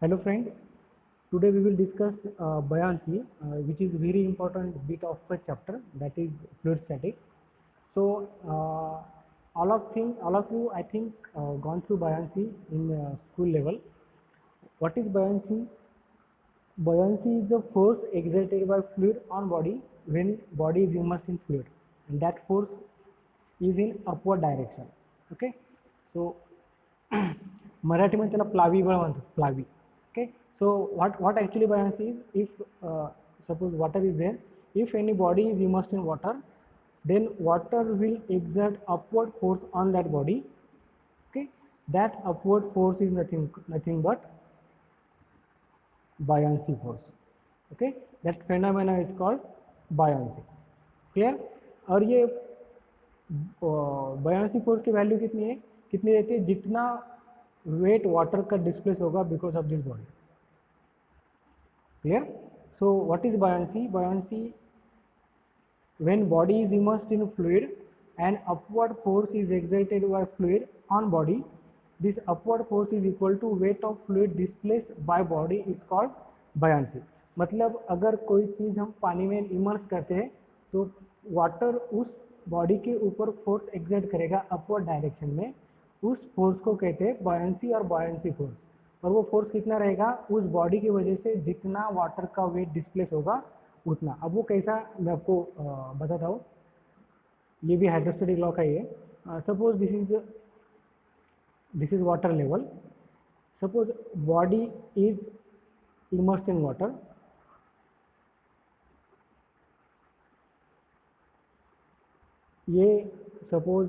Hello friend, today we will discuss buoyancy, which is very important bit of a chapter, that is fluid static. So all of you I think gone through buoyancy in school level. What is buoyancy? Buoyancy is a force exerted by fluid on body when body is immersed in fluid, and that force is in upward direction. Okay, so मराठीमध्ये त्याला प्लावी बळ म्हणतात, प्लावी. Okay, so what actually buoyancy is? If suppose water is there, if any body is immersed in water, then water will exert upward force on that body. Okay, that upward force is nothing but buoyancy force. Okay, that phenomena is called buoyancy. Clear? और ये buoyancy force की value कितनी है, कितनी रहती है? जितना wait water का डिस्प्लेस होगा because of this body. Clear? So what is buoyancy? Buoyancy, when body is immersed in fluid and upward force is exerted by fluid on body, this upward force is equal to weight of fluid displaced by body is called buoyancy. मतलब अगर कोई चीज़ हम पानी में immerse करते हैं तो water उस बॉडी के ऊपर फोर्स एक्सर्ट करेगा अपवर्ड डायरेक्शन में, उस फोर्स को कहते हैं buoyancy और buoyancy फोर्स. और वो फोर्स कितना रहेगा? उस बॉडी की वजह से जितना वाटर का वेट डिस्प्लेस होगा उतना. अब वो कैसा, मैं आपको बताता हूँ. ये भी हाइड्रोस्टैटिक लॉ का ही है. Suppose this is water level. Suppose body is immersed in water. ये सपोज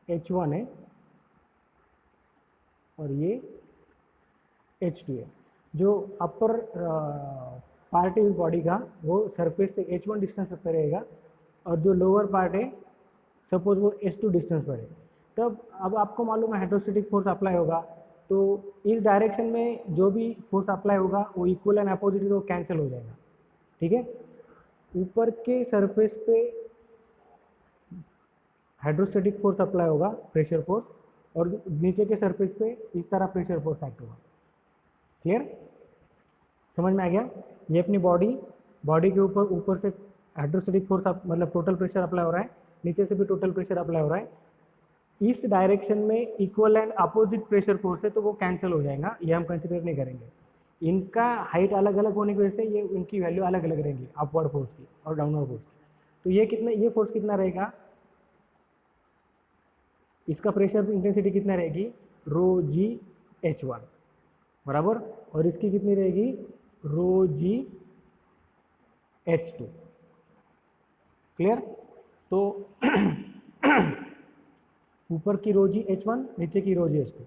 H1 है और ये H2 है. जो अपर पार्ट है इस बॉडी का वो सरफेस से H1 डिस्टेंस पर रहेगा और जो लोअर पार्ट है सपोज वो H2 डिस्टेंस पर है. तब अब आपको मालूम है हाइड्रोस्टैटिक फोर्स अप्लाई होगा, तो इस डायरेक्शन में जो भी फोर्स अप्लाई होगा वो इक्वल एंड अपोजिट तो कैंसिल हो जाएगा. ठीक है. ऊपर के सरफेस पे हाइड्रोस्टैटिक फोर्स अप्लाई होगा, प्रेशर फोर्स, और नीचे के सरफेस पे इस तरह प्रेशर फोर्स एक्ट होगा. क्लियर? समझ में आ गया? ये अपनी बॉडी के ऊपर से हाइड्रोस्टैटिक फोर्स मतलब टोटल प्रेशर अप्लाई हो रहा है, नीचे से भी टोटल प्रेशर अप्लाई हो रहा है. इस डायरेक्शन में equal and opposite pressure force है तो वो कैंसिल हो जाएगा, ये हम कंसिडर नहीं करेंगे. इनका हाइट अलग अलग होने की वजह से ये इनकी वैल्यू अलग अलग रहेंगी, अपवर्ड फोर्स की और डाउनवर्ड फोर्स की. तो ये फोर्स कितना रहेगा? इसका प्रेशर इंटेंसिटी कितना रहेगी? रो जी H1 बराबर, और इसकी कितनी रहेगी? रो जी H2. क्लियर? तो ऊपर की रो जी H1, नीचे की रो जी H2.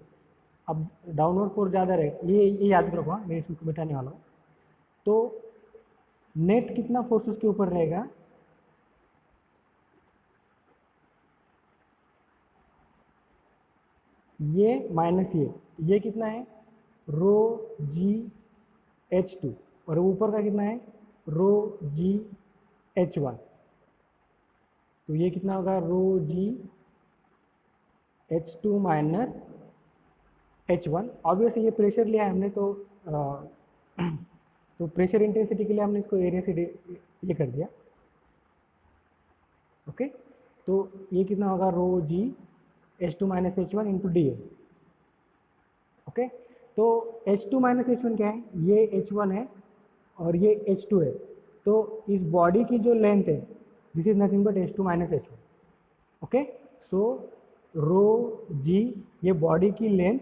अब डाउनवर्ड फोर्स ज़्यादा रहेगा, ये याद रखो, मैं इसको बिठाने वाला हूँ. तो नेट कितना फोर्स उसके ऊपर रहेगा? ये माइनस ये कितना है? रो जी H2, और ऊपर का कितना है? रो जी H1. तो ये कितना होगा? रो जी H2 माइनस H1. ऑब्वियसली ये प्रेशर लिया है हमने, तो प्रेशर इंटेंसिटी के लिए हमने इसको एरिया से ये कर दिया. ओके, तो ये कितना होगा? रो जी H2 minus H1 into D A. Okay, तो H2 माइनस H1 क्या है? ये H1 है और ये H2 है. तो इस बॉडी की जो लेंथ है this is nothing but H2 minus H1. Okay, so rho G ये बॉडी की लेंथ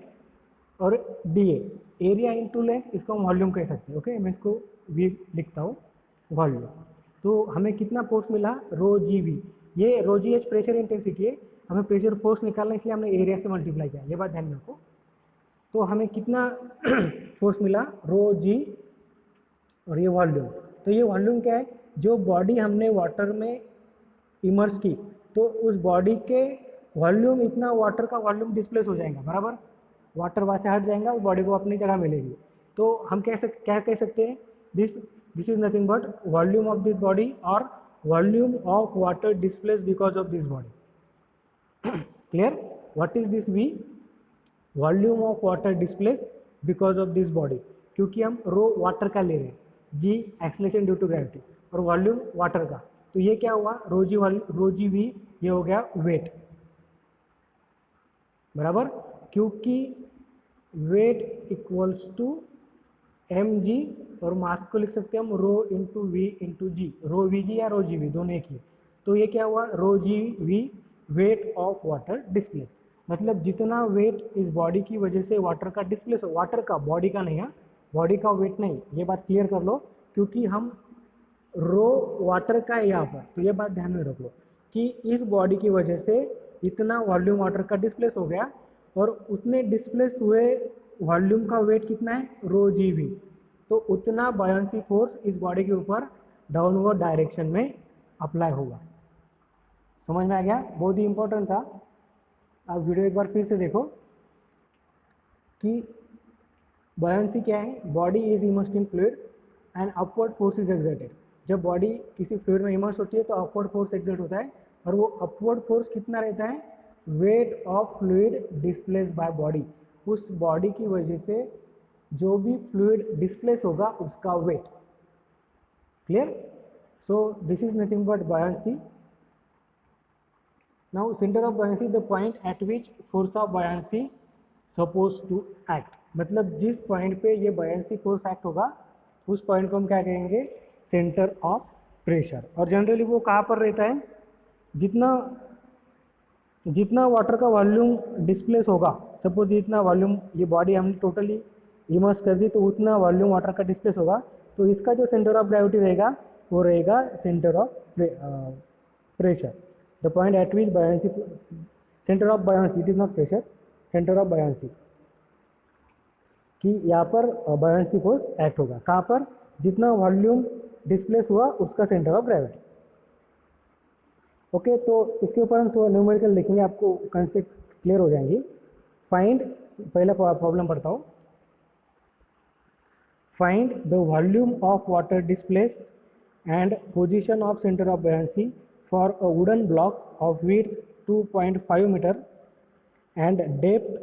और D A area into length, इसको हम वॉल्यूम कह सकते हैं. ओके, मैं इसको भी लिखता हूँ वॉल्यूम. तो हमें कितना फोर्स मिला? रो जी वी. ये रो जी एच प्रेशर इंटेंसिटी है, हमें प्रेशर फोर्स निकालना इसलिए हमने एरिया से मल्टीप्लाई किया, ये बात ध्यान में रखो. तो हमें कितना फोर्स मिला? रो जी और ये वॉल्यूम. तो ये वॉल्यूम क्या है? जो बॉडी हमने वाटर में इमर्स की तो उस बॉडी के वॉल्यूम, इतना वाटर का वॉल्यूम डिस्प्लेस हो जाएगा बराबर, वाटर वहाँ से हट जाएगा, उस बॉडी को अपनी जगह मिलेगी. तो हम क्या कह सकते हैं? This is nothing but volume of this body और volume of water displace because of this body. Clear? What is this V? Volume of water displace because of this body, क्योंकि हम रो वाटर का ले रहे हैं, G acceleration due to gravity, और volume water का, तो ये क्या हुआ रो जी वी, ये हो गया वेट, बराबर, क्योंकि weight equals to M G, और मास को लिख सकते हैं हम rho into V into G, rho V G या रो जी वी दोनों एक ही, तो ये क्या हुआ rho G V weight of water displace, मतलब जितना वेट इस बॉडी की वजह से वाटर का डिस्प्लेस हो, वाटर का, बॉडी का नहीं है, बॉडी का वेट नहीं, ये बात क्लियर कर लो, क्योंकि हम रो वाटर का है यहाँ पर, तो ये बात ध्यान में रख लो कि इस बॉडी की वजह से इतना वॉल्यूम वाटर का डिस्प्लेस हो गया, और उतने डिस्प्लेस हुए वॉल्यूम का वेट कितना है रो जी वी, तो उतना बायोंसी फोर्स इस बॉडी के ऊपर डाउनवर्ड डायरेक्शन में अप्लाई होगा। समझ में आ गया, बहुत ही इंपॉर्टेंट था। आप वीडियो एक बार फिर से देखो कि बायोंसी क्या है, body is immersed in fluid and upward force is exerted, जब बॉडी किसी फ्लूइड में इमर्स होती है तो अपवर्ड फोर्स एक्सर्ट होता है, और वो अपवर्ड फोर्स कितना रहता है, weight of fluid displace by body, उस बॉडी की वजह से जो भी फ्लूइड डिस्प्लेस होगा उसका weight, clear, so this is nothing but buoyancy. Now centre of buoyancy, the point at which force of buoyancy suppose to act, मतलब जिस पॉइंट पे ये बायोंसी फोर्स एक्ट होगा उस पॉइंट को हम क्या कहेंगे, सेंटर ऑफ प्रेशर, और जनरली वो कहाँ पर रहता है, जितना जितना वाटर का वॉल्यूम डिस्प्लेस होगा, सपोज इतना वॉल्यूम ये बॉडी हमने टोटली इमर्स कर दी, तो उतना वॉल्यूम वाटर का डिस्प्लेस होगा, तो इसका जो सेंटर ऑफ ग्रेविटी रहेगा वो रहेगा centre of pressure, the point at which buoyancy, centre of buoyancy, it is not pressure, centre of buoyancy, कि यहाँ पर बायोंसी फोर्स एक्ट होगा, कहाँ पर, जितना वॉल्यूम डिस्प्लेस हुआ उसका सेंटर ऑफ ग्रेविटी। ओके, तो इसके ऊपर हम थोड़ा न्यूमेरिकल देखेंगे, आपको कंसेप्ट क्लियर हो जाएंगी। फाइंड, पहला प्रॉब्लम पढ़ता हूँ, find the volume of water displace and position of centre of buoyancy for a wooden block of width 2.5 metre and depth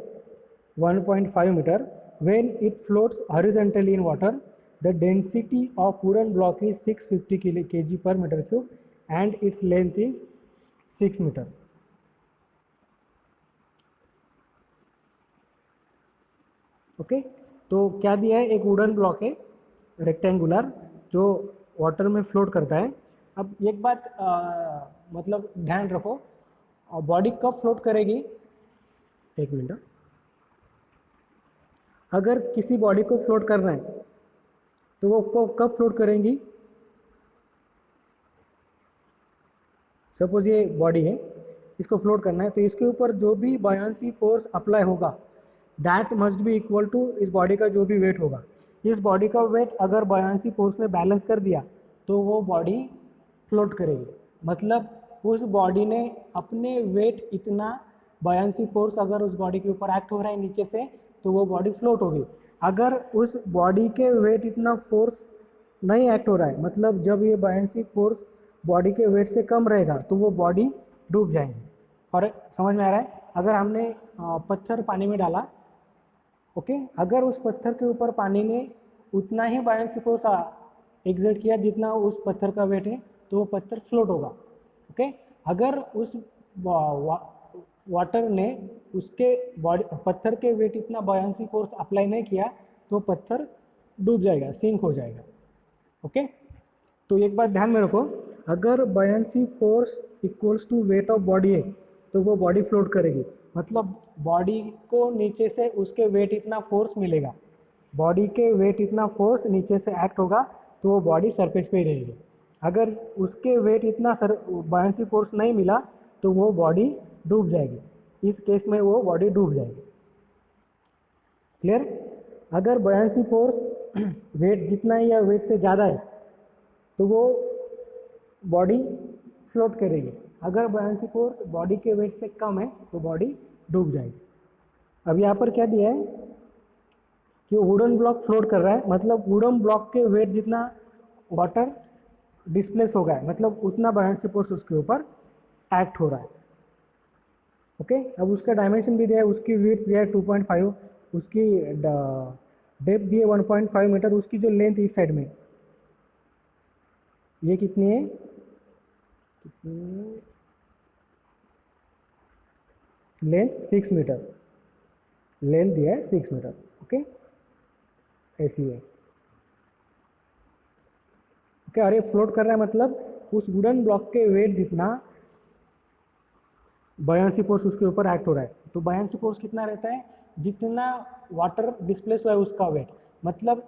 1.5 meter. When it floats horizontally in water, the density of wooden block is 650 kg per meter cube and its length is 6 meter. Okay, तो क्या दिया है, एक wooden block है rectangular जो water में float करता है। अब एक बात मतलब ध्यान रखो, बॉडी कब फ्लोट करेगी, एक मिनट, अगर किसी बॉडी को फ्लोट करना है तो वो कब फ्लोट करेंगी, सपोज ये बॉडी है, इसको फ्लोट करना है, तो इसके ऊपर जो भी बायोंसी फोर्स अप्लाई होगा that must be equal to इस बॉडी का जो भी वेट होगा, इस बॉडी का वेट अगर बायोंसी फोर्स ने बैलेंस कर दिया तो वो बॉडी फ्लोट करेगी, मतलब उस बॉडी ने अपने वेट इतना, बायोंसी फोर्स अगर उस बॉडी के ऊपर एक्ट हो रहा है नीचे से तो वो बॉडी फ्लोट होगी, अगर उस बॉडी के वेट इतना फोर्स नहीं एक्ट हो रहा है, मतलब जब ये बायोंसी फोर्स बॉडी के वेट से कम रहेगा तो वो बॉडी डूब जाएंगी। और समझ में आ रहा है, अगर हमने पत्थर पानी में डाला, ओके, अगर उस पत्थर के ऊपर पानी ने उतना ही बायोंसी फोर्स एग्जर्ट किया जितना उस पत्थर का वेट है तो वो पत्थर फ्लोट होगा। ओके, अगर उस वाटर ने उसके बॉडी पत्थर के वेट इतना बायोंसी फोर्स अप्लाई नहीं किया तो पत्थर डूब जाएगा, सिंक हो जाएगा। ओके, तो एक बात ध्यान में रखो, अगर buoyancy force equals to weight of body है तो वो बॉडी फ्लोट करेगी, मतलब बॉडी को नीचे से उसके वेट इतना फोर्स मिलेगा, बॉडी के वेट इतना फोर्स नीचे से एक्ट होगा तो वो बॉडी सरफेस पे ही रहेगी, अगर उसके वेट इतना बायोंसी फोर्स नहीं मिला तो वो बॉडी डूब जाएगी, इस केस में वो बॉडी डूब जाएगी। क्लियर, अगर बायोंसी फोर्स वेट जितना है या वेट से ज़्यादा है तो वो बॉडी फ्लोट करेगी, अगर बायोंसी फोर्स बॉडी के वेट से कम है तो बॉडी डूब जाएगी। अब यहाँ पर क्या दिया है कि वुडन ब्लॉक फ्लोट कर रहा है, मतलब वुडन ब्लॉक के वेट जितना वाटर डिस्प्लेस हो गया है, मतलब उतना बायोंसी फोर्स उसके ऊपर एक्ट हो रहा है। ओके, अब उसका डायमेंशन भी दिया है, उसकी विड्थ दिया है 2.5, उसकी डेप्थ दी है 1.5 मीटर, उसकी जो लेंथ इस साइड में ये कितनी है, लेंथ 6 मीटर, लेंथ दिया है 6 मीटर। ओके, ऐसी है। ओके, और ये फ्लोट कर रहा है मतलब उस वुडन ब्लॉक के वेट जितना बयान्सी फोर्स उसके ऊपर एक्ट हो रहा है। तो बयान्सी फोर्स कितना रहता है, जितना वाटर डिस्प्लेस हुआ है उसका वेट। मतलब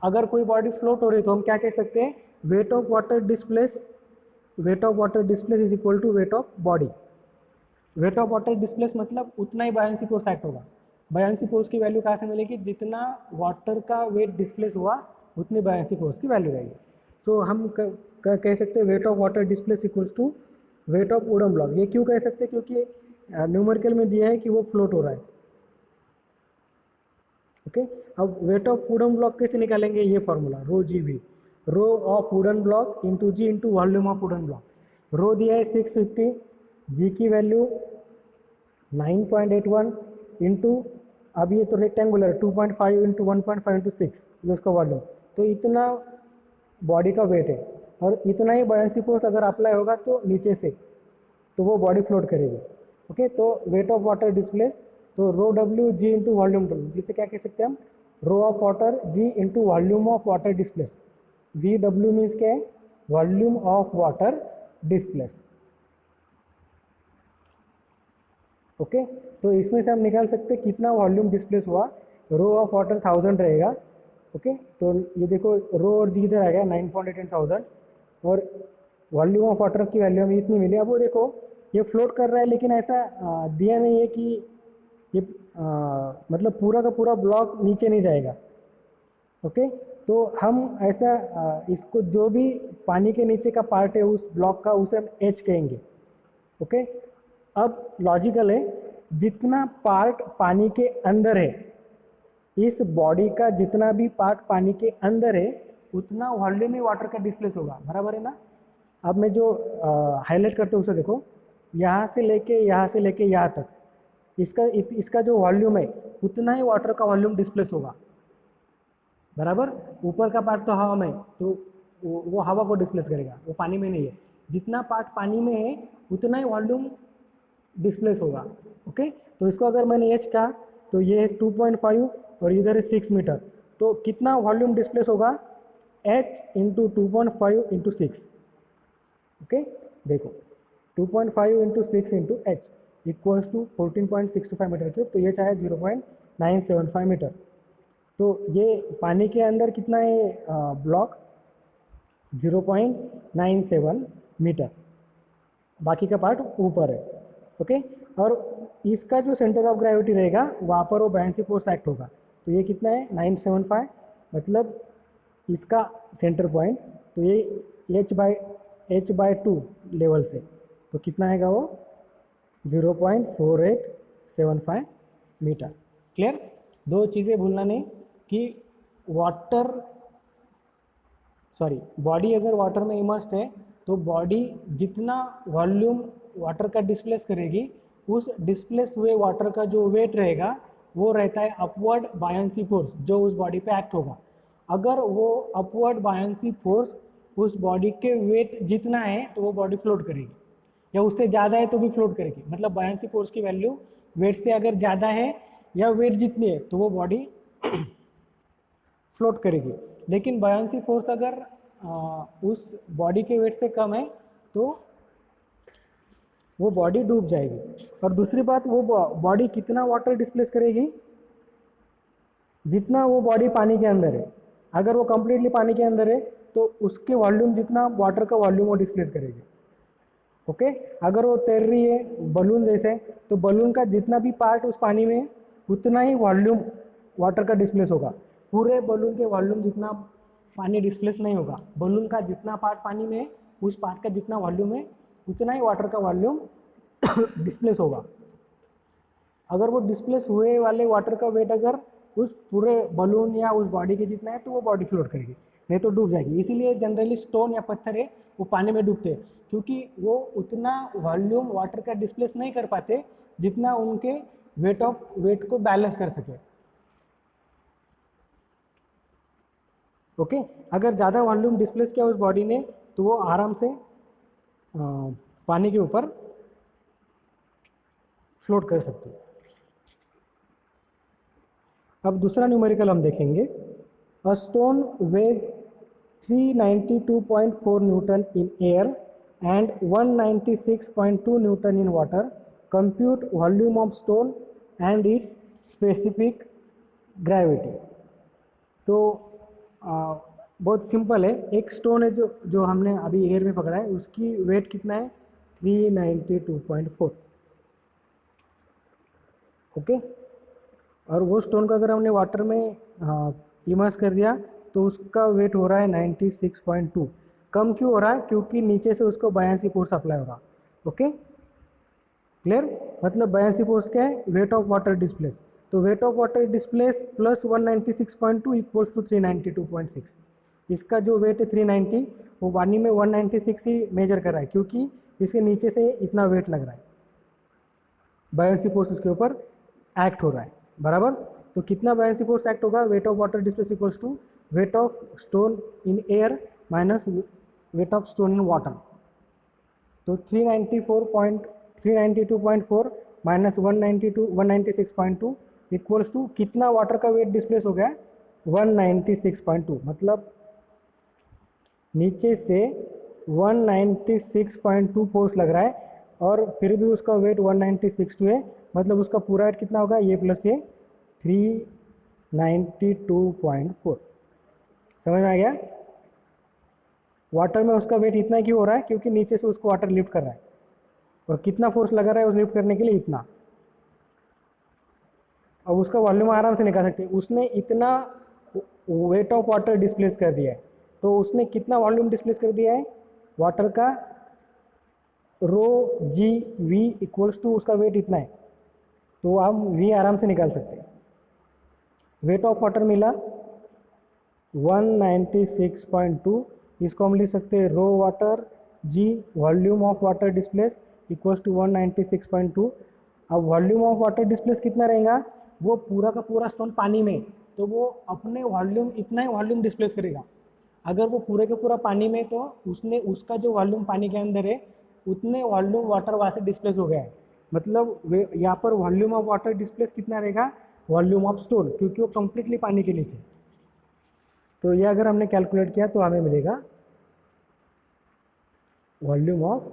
अगर कोई बॉडी फ्लोट हो रही है तो हम क्या कह सकते हैं, weight of water displace, weight of water displace is equal to weight of body. Weight of water displace मतलब उतना ही बयान्सी फोर्स एक्ट होगा। बयान्सी फोर्स की वैल्यू कहाँ से मिलेगी, जितना वाटर का वेट डिस्प्लेस हुआ उतनी बयान्सी फोर्स की वैल्यू रहेगी। सो हम कह सकते हैं weight of water displace equals to weight of wooden block. ये क्यों कह सकते हैं, क्योंकि न्यूमेरिकल में दिया है कि वो फ्लोट हो रहा है। ओके, अब वेट ऑफ वुडन ब्लॉक कैसे निकालेंगे, ये formula rho G V, rho of wooden block into G into volume of wooden block. Rho दिया है 650, जी की वैल्यू 9.81 इंटू, अब ये तो रेक्टेंगुलर 2.5 इंटू 1.5 इंटू 6, ये उसका वॉल्यूम। तो इतना बॉडी का वेट है, और इतना ही बयान्सी फोर्स अगर अप्लाई होगा तो नीचे से, तो वो बॉडी फ्लोट करेगी। ओके, तो वेट ऑफ वाटर डिस्प्लेस, तो rho W G into volume W, जिसे क्या कह सकते हैं हम, rho of water G into volume of water displace. V W means क्या है, volume of water displace. Okay, तो इसमें से हम निकाल सकते हैं कितना वॉल्यूम डिस्प्लेस हुआ। रो ऑफ वाटर 1000 रहेगा। ओके, तो ये देखो रो और जी इधर आ गया 9.18,000, और वॉल्यूम ऑफ वाटर की वैल्यू हमें इतनी मिली। अब वो देखो ये फ्लोट कर रहा है, लेकिन ऐसा दिया नहीं है कि ये मतलब पूरा का पूरा ब्लॉक नीचे नहीं जाएगा। ओके, तो हम ऐसा इसको जो भी पानी के नीचे का पार्ट है उस ब्लॉक का, उसे हम एच कहेंगे। ओके, अब लॉजिकल है, जितना पार्ट पानी के अंदर है, इस बॉडी का जितना भी पार्ट पानी के अंदर है उतना वॉल्यूम ही वाटर का डिस्प्लेस होगा, बराबर है ना। अब मैं जो हाईलाइट करते हूँ उसे देखो, यहाँ से लेके यहाँ तक, इसका जो वॉल्यूम है उतना ही वाटर का वॉल्यूम डिस्प्लेस होगा, बराबर। ऊपर का पार्ट तो हवा में, तो वो हवा को डिस्प्लेस करेगा, वो पानी में नहीं है। जितना पार्ट पानी में है उतना ही वॉल्यूम डिस्प्लेस होगा। ओके, तो इसको अगर मैंने एच कहा तो ये है 2.5 और इधर है 6 मीटर, तो कितना वॉल्यूम डिस्प्लेस होगा, एच इंटू 2.5 इंटू 6। ओके, देखो 2.5 into 6 into H equals to 14.625 metre cube, तो ये चाहे 0.975 मीटर। तो ये पानी के अंदर कितना है ब्लॉक, 0.97 मीटर, बाकी का पार्ट ऊपर है। ओके, और इसका जो सेंटर ऑफ ग्रेविटी रहेगा वहाँ पर वो बयान्सी फोर्स एक्ट होगा। तो ये कितना है 975, मतलब इसका सेंटर पॉइंट, तो ये h/2 लेवल से, तो कितना आएगा वो 0.4875 मीटर। क्लियर, दो चीज़ें भूलना नहीं कि बॉडी अगर वाटर में इमर्स्ड है तो बॉडी जितना वॉल्यूम वाटर का डिस्प्लेस करेगी, उस डिस्प्लेस हुए वाटर का जो वेट रहेगा वो रहता है अपवर्ड बायन्सी फोर्स, जो उस बॉडी पे एक्ट होगा। अगर वो अपवर्ड बायन्सी फोर्स उस बॉडी के वेट जितना है तो वो बॉडी फ्लोट करेगी, या उससे ज़्यादा है तो भी फ्लोट करेगी। मतलब बायन्सी फोर्स की वैल्यू वेट से अगर ज़्यादा है या वेट जितनी है तो वो बॉडी फ्लोट करेगी। लेकिन बायन्सी फोर्स अगर उस बॉडी के वेट से कम है तो वो बॉडी डूब जाएगी। और दूसरी बात, वो बॉडी कितना वाटर डिस्प्लेस करेगी, जितना वो बॉडी पानी के अंदर है। अगर वो कंप्लीटली पानी के अंदर है तो उसके वॉल्यूम जितना वाटर का वॉल्यूम वो डिस्प्लेस करेगी। ओके, अगर वो तैर रही है बलून जैसे, तो बलून का जितना भी पार्ट उस पानी में उतना ही वॉल्यूम वाटर का डिस्प्लेस होगा। पूरे बलून के वॉल्यूम जितना पानी डिस्प्लेस नहीं होगा, बलून का जितना पार्ट पानी में है उस पार्ट का जितना वॉल्यूम है उतना ही वाटर का वॉल्यूम डिस्प्लेस होगा। अगर वो डिस्प्लेस हुए वाले वाटर का वेट अगर उस पूरे बलून या उस बॉडी के जितना है तो वो बॉडी फ्लोट करेगी, नहीं तो डूब जाएगी। इसीलिए जनरली स्टोन या पत्थर है वो पानी में डूबते हैं, क्योंकि वो उतना वॉल्यूम वाटर का डिस्प्लेस नहीं कर पाते जितना उनके वेट को बैलेंस कर सके। ओके। अगर ज़्यादा वॉल्यूम डिस्प्लेस किया उस बॉडी ने तो वो आराम से पानी के ऊपर फ्लोट कर सकती है। अब दूसरा न्यूमेरिकल हम देखेंगे। A stone weighs 392.4 newton in air and 196.2 newton in water. Compute volume of stone and its specific gravity. तो बहुत सिंपल है। एक स्टोन है जो हमने अभी एयर में पकड़ा है, उसकी वेट कितना है 392.4। ओके। और वो स्टोन को अगर हमने वाटर में इमर्स कर दिया तो उसका वेट हो रहा है 96.2। कम क्यों हो रहा है? क्योंकि नीचे से उसको बायंसी फोर्स अप्लाई हो रहा। Okay, clear? मतलब बायंसी फोर्स क्या है? Weight of water displace. तो weight of water displace plus 196.2 equals to 392.6। इसका जो वेट है 390, वो पानी में 196 ही मेजर कर रहा है, क्योंकि इसके नीचे से इतना वेट लग रहा है, बायंसी फोर्स उसके ऊपर एक्ट हो रहा है, बराबर। तो कितना बायंसी फोर्स एक्ट होगा? Weight of water displace equals to weight of stone in air minus weight of stone in water. तो 392.4 माइनस 196.2 इक्वल्स टू कितना वाटर का वेट डिस्प्लेस हो गया? 196.2। मतलब नीचे से 196.2 फोर्स लग रहा है और फिर भी उसका वेट 196.2 है। मतलब उसका पूरा वेट कितना होगा? ये प्लस ये 392.4। समझ में आ गया? वाटर में उसका वेट इतना क्यों हो रहा है? क्योंकि नीचे से उसको वाटर लिफ्ट कर रहा है। और कितना फोर्स लगा रहा है उस लिफ्ट करने के लिए? इतना। अब उसका वॉल्यूम आराम से निकाल सकते हैं। उसने इतना वेट ऑफ वाटर डिस्प्लेस कर दिया है, तो उसने कितना वॉल्यूम डिस्प्लेस कर दिया है? वाटर का रो जी वी इक्वल्स टू उसका वेट इतना है, तो हम वी आराम से निकाल सकते हैं। वेट ऑफ वाटर मिला 196.2, इसको हम लिख सकते हैं rho water g volume of water displace equals to 196.2। अब वॉल्यूम ऑफ वाटर डिस्प्लेस कितना रहेगा? वो पूरा का पूरा स्टोन पानी में, तो वो अपने वॉल्यूम इतना ही वॉल्यूम डिस्प्लेस करेगा। अगर वो पूरे के पूरा पानी में, तो उसने उसका जो वॉल्यूम पानी के अंदर है उतने वॉल्यूम वाटर वहाँ से डिस्प्लेस हो गया है। मतलब यहाँ पर वॉल्यूम ऑफ वाटर डिस्प्लेस कितना रहेगा? वॉल्यूम ऑफ स्टोन, क्योंकि वो कंप्लीटली पानी के नीचे। तो ये अगर हमने कैलकुलेट किया तो हमें मिलेगा वॉल्यूम ऑफ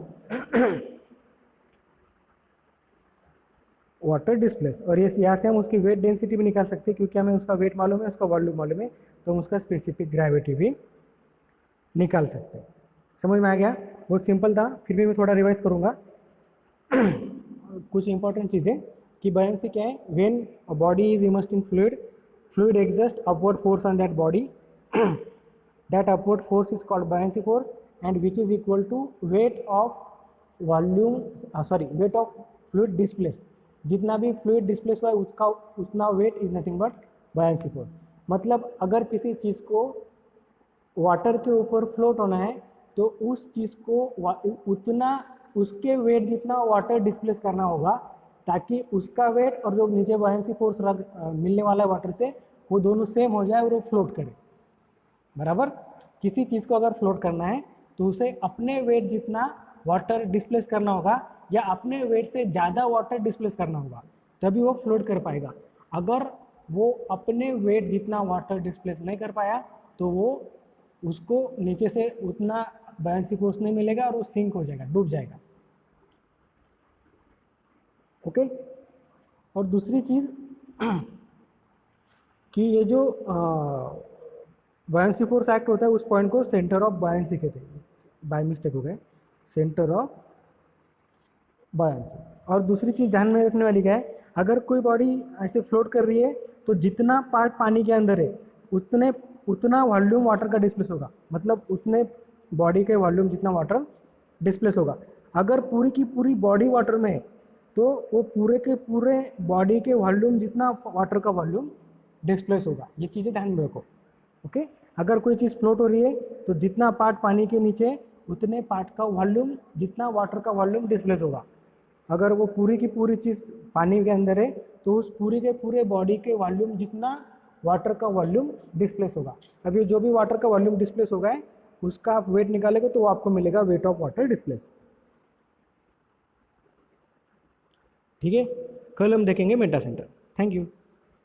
वाटर डिस्प्लेस। और ये यहाँ से हम उसकी वेट डेंसिटी भी निकाल सकते हैं, क्योंकि हमें उसका वेट मालूम है, उसका वॉल्यूम मालूम है, तो हम उसका स्पेसिफिक ग्रेविटी भी निकाल सकते हैं। समझ में आ गया? बहुत सिंपल था, फिर भी मैं थोड़ा रिवाइज करूँगा। कुछ इंपॉर्टेंट चीज़ें कि बायंसी क्या है? When a body is immersed in fluid, fluid exert upward force on that body, that upward force is called buoyancy force and which is equal to weight of volume weight of fluid displace. जितना भी fluid displace हुआ है उसका उतना weight is nothing but buoyancy force. मतलब अगर किसी चीज़ को वाटर के ऊपर फ्लोट होना है तो उस चीज़ को उतना उसके वेट जितना वाटर डिस्प्लेस करना होगा, ताकि उसका वेट और जो नीचे बायंसी फोर्स मिलने वाला है वाटर से, वो दोनों सेम हो जाए और वो फ्लोट करे, बराबर। किसी चीज़ को अगर फ्लोट करना है तो उसे अपने वेट जितना वाटर डिस्प्लेस करना होगा या अपने वेट से ज़्यादा वाटर डिस्प्लेस करना होगा, तभी वो फ्लोट कर पाएगा। अगर वो अपने वेट जितना वाटर डिस्प्लेस नहीं कर पाया तो वो उसको नीचे से उतना बायंसी फोर्स नहीं मिलेगा और वो सिंक हो जाएगा, डूब जाएगा। ओके। और दूसरी चीज़ कि ये जो बायंसी फोर्स एक्ट होता है उस पॉइंट को सेंटर ऑफ बायंसी कहते हैं। बाय मिस्टेक हो गए, सेंटर ऑफ बायंसी। और दूसरी चीज़ ध्यान में रखने वाली क्या है? अगर कोई बॉडी ऐसे फ्लोट कर रही है तो जितना पार्ट पानी के अंदर है उतना वॉल्यूम वाटर का डिस्प्लेस होगा। मतलब उतने बॉडी के वॉल्यूम जितना वाटर डिस्प्लेस होगा। अगर पूरी की पूरी बॉडी वाटर में है तो वो पूरे के पूरे बॉडी के वॉल्यूम जितना वाटर का वॉल्यूम डिस्प्लेस होगा। ये चीज़ें ध्यान में रखो। ओके। अगर कोई चीज़ फ्लोट हो रही है तो जितना पार्ट पानी के नीचे उतने पार्ट का वॉल्यूम जितना वाटर का वॉल्यूम डिस्प्लेस होगा। अगर वो पूरी की पूरी चीज़ पानी के अंदर है तो उस पूरी के पूरे बॉडी के वॉल्यूम जितना वाटर का वॉल्यूम डिस्प्लेस होगा। अब ये जो भी वाटर का वॉल्यूम डिस्प्लेस होगा है उसका आप वेट निकालेंगे तो वो आपको मिलेगा वेट ऑफ वाटर डिस्प्लेस। ठीक है, कल हम देखेंगे मेटा सेंटर। Thank you.